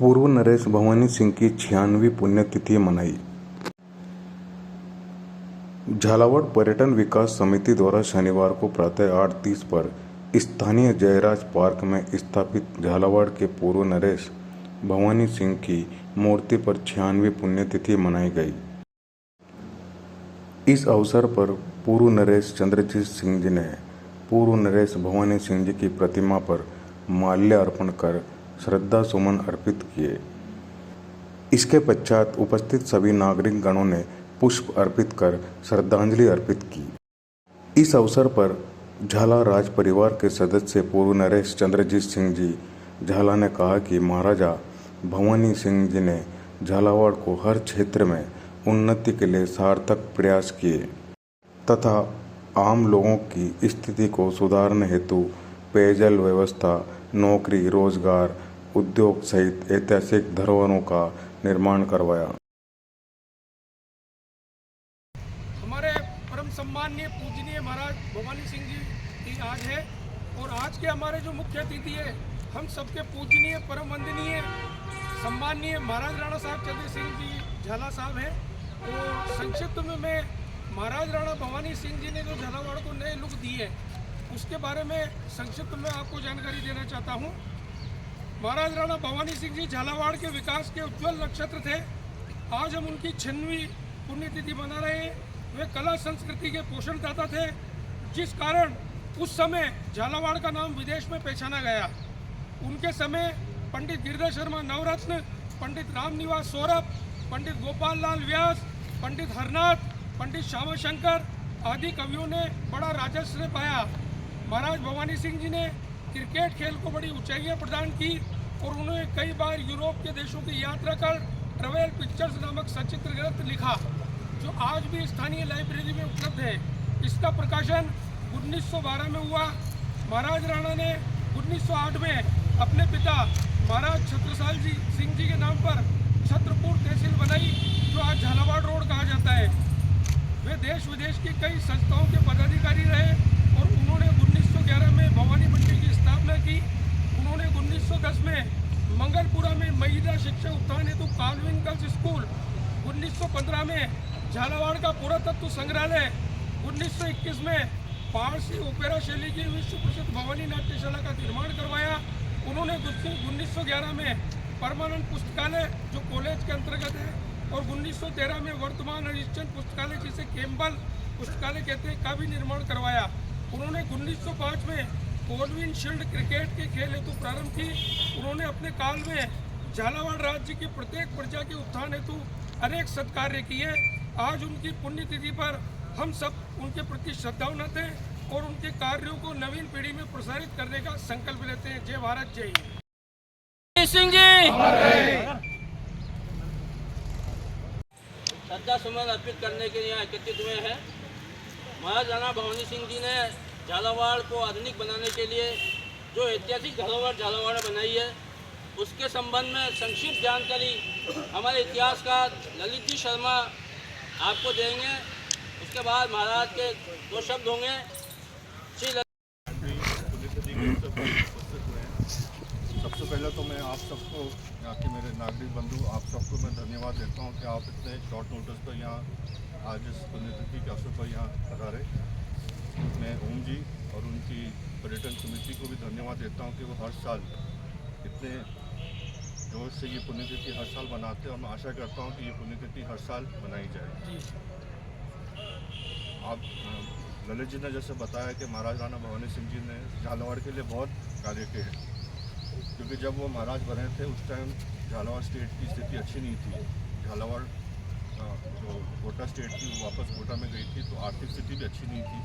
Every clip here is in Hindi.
पूर्व नरेश भवानी सिंह की 96वीं पुण्यतिथि मनाई। झालावाड़ पर्यटन विकास समिति द्वारा शनिवार को प्रातः 8:30 पर स्थानीय जयराज पार्क में स्थापित झालावाड़ के पूर्व नरेश भवानी सिंह की मूर्ति पर 96वीं पुण्यतिथि मनाई गई। इस अवसर पर पूर्व नरेश चंद्रजीत सिंह जी ने पूर्व नरेश भवानी सिंह जी की प्रतिमा पर माल्य अर्पण कर श्रद्धा सुमन अर्पित किए। इसके पश्चात उपस्थित सभी नागरिक गणों ने पुष्प अर्पित कर श्रद्धांजलि अर्पित की। इस अवसर पर झाला राज परिवार के सदस्य पूर्व नरेश चंद्रजीत सिंह जी झाला ने कहा कि महाराजा भवानी सिंह जी ने झालावाड़ को हर क्षेत्र में उन्नति के लिए सार्थक प्रयास किए तथा आम लोगों की स्थिति को सुधारने हेतु पेयजल व्यवस्था, नौकरी, रोजगार, उद्योग सहित ऐतिहासिक धरोहरों का निर्माण करवाया। हमारे परम सम्माननीय पूजनीय महाराज भवानी सिंह जी की आज है और आज के हमारे जो मुख्य अतिथि है हम सबके पूजनीय परम वंदनीय सम्माननीय महाराज राणा साहब चंद्र सिंह जी झाला साहब हैं। और संक्षिप्त में मैं महाराज राणा भवानी सिंह जी ने जो झालावाड़ को नए लुक दी है उसके बारे में संक्षिप्त में आपको जानकारी देना चाहता हूँ। महाराज राणा भवानी सिंह जी झालावाड़ के विकास के उज्जवल नक्षत्र थे। आज हम उनकी 96वीं पुण्यतिथि मना रहे हैं। वे कला संस्कृति के पोषणदाता थे, जिस कारण उस समय झालावाड़ का नाम विदेश में पहचाना गया। उनके समय पंडित गिरिधर शर्मा नवरत्न, पंडित रामनिवास सौरभ, पंडित गोपाल लाल व्यास, पंडित हरनाथ, पंडित श्यामा शंकर आदि कवियों ने बड़ा राजस्व पाया। महाराज भवानी सिंह जी ने क्रिकेट खेल को बड़ी ऊंचाइयां प्रदान की और उन्होंने कई बार यूरोप के देशों की यात्रा कर ट्रेवल पिक्चर्स नामक सचित्र ग्रंथ लिखा, जो आज भी स्थानीय लाइब्रेरी में उपलब्ध है। इसका प्रकाशन 1912 में हुआ। महाराज राणा ने 1908 में अपने पिता महाराज छत्रसाल जी सिंह जी के नाम पर छत्रपुर तहसील बनाई, जो आज झालावाड़ रोड कहा जाता है। वे देश विदेश की कई संस्थाओं के पदाधिकारी रहे और उन्होंने 1911 में भवानी मंडी की स्थापना की। उन्होंने 1910 में मंगलपुरा में महिला शिक्षा उत्थान हेतु काल्विन गर्ल्स स्कूल, 1915 में झालावाड़ का पुरातत्व संग्रहालय, 1921 में पारसी ओपेरा शैली की विश्व प्रसिद्ध भवानी नाट्यशाला का निर्माण करवाया। उन्होंने 1911 में परमानंद पुस्तकालय, जो कॉलेज के अंतर्गत है, और 1913 में वर्तमान हरिश्चंद्र पुस्तकालय, जिसे केम्बल पुस्तकालय कहते हैं, का भी निर्माण करवाया। उन्होंने 1905 में कोलविन शील्ड क्रिकेट के खेल हेतु प्रारंभ की। उन्होंने अपने काल में झालावाड़ राज्य की प्रत्येक प्रजा के उत्थान हेतु अनेक सत्कार्य किए। आज उनकी पुण्यतिथि पर हम सब उनके प्रति श्रद्धावंत हैं और उनके कार्यों को नवीन पीढ़ी में प्रसारित करने का संकल्प लेते हैं। जय भारत, जय हिंद। सिंह जी श्रद्धा सुमन अर्पित करने के लिए यहाँ एकत्रित हुए हैं। महाराज राणा भवानी सिंह जी ने झालावाड़ को आधुनिक बनाने के लिए जो ऐतिहासिक धरोहर झालावाड़ बनाई है, उसके संबंध में संक्षिप्त जानकारी हमारे इतिहासकार ललित जी शर्मा आपको देंगे। उसके बाद महाराज के 2 शब्द होंगे। सबसे पहले तो मैं आप सबको, यहाँ के मेरे नागरिक बंधु, आप सबको मैं धन्यवाद देता हूँ कि आप इतने शॉर्ट नोटिस पर यहाँ आज इस पुण्यतिथि के अवसर पर यहाँ पधारे। मैं ओम जी और उनकी पर्यटन समिति को भी धन्यवाद देता हूँ कि वो हर साल इतने जोश से ये पुण्यतिथि हर साल बनाते हैं और मैं आशा करता हूँ कि ये पुण्यतिथि हर साल बनाई जाए। आप ललित जी ने जैसे बताया कि महाराज राणा भवानी सिंह जी ने झालावाड़ के लिए बहुत कार्य किए हैं, क्योंकि जब वो महाराज बने थे उस टाइम झालावाड़ स्टेट की स्थिति अच्छी नहीं थी। झालावाड़ जो कोटा स्टेट थी वो वापस कोटा में गई थी, तो आर्थिक स्थिति भी अच्छी नहीं थी।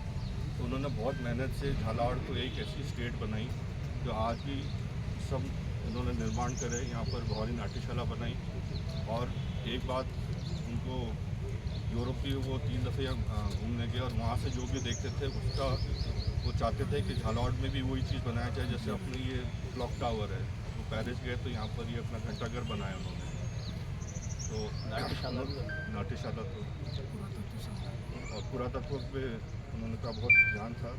तो उन्होंने बहुत मेहनत से झालावाड़ को एक ऐसी स्टेट बनाई जो आज भी सब उन्होंने निर्माण करे। यहाँ पर भवानी नाट्यशाला बनाई और एक बात उनको यूरोप की वो 3 दफ़े घूमने गए और वहाँ से जो भी देखते थे उसका वो चाहते थे कि झालावाड़ में भी वही चीज़ बनाया जाए। जैसे अपने ये क्लॉक टावर है, वो पेरिस गए तो यहाँ पर ये अपना घंटाघर बनाया उन्होंने। तो नाट्यशाला तो और पुरातत्व पे उन्होंने का बहुत ध्यान था।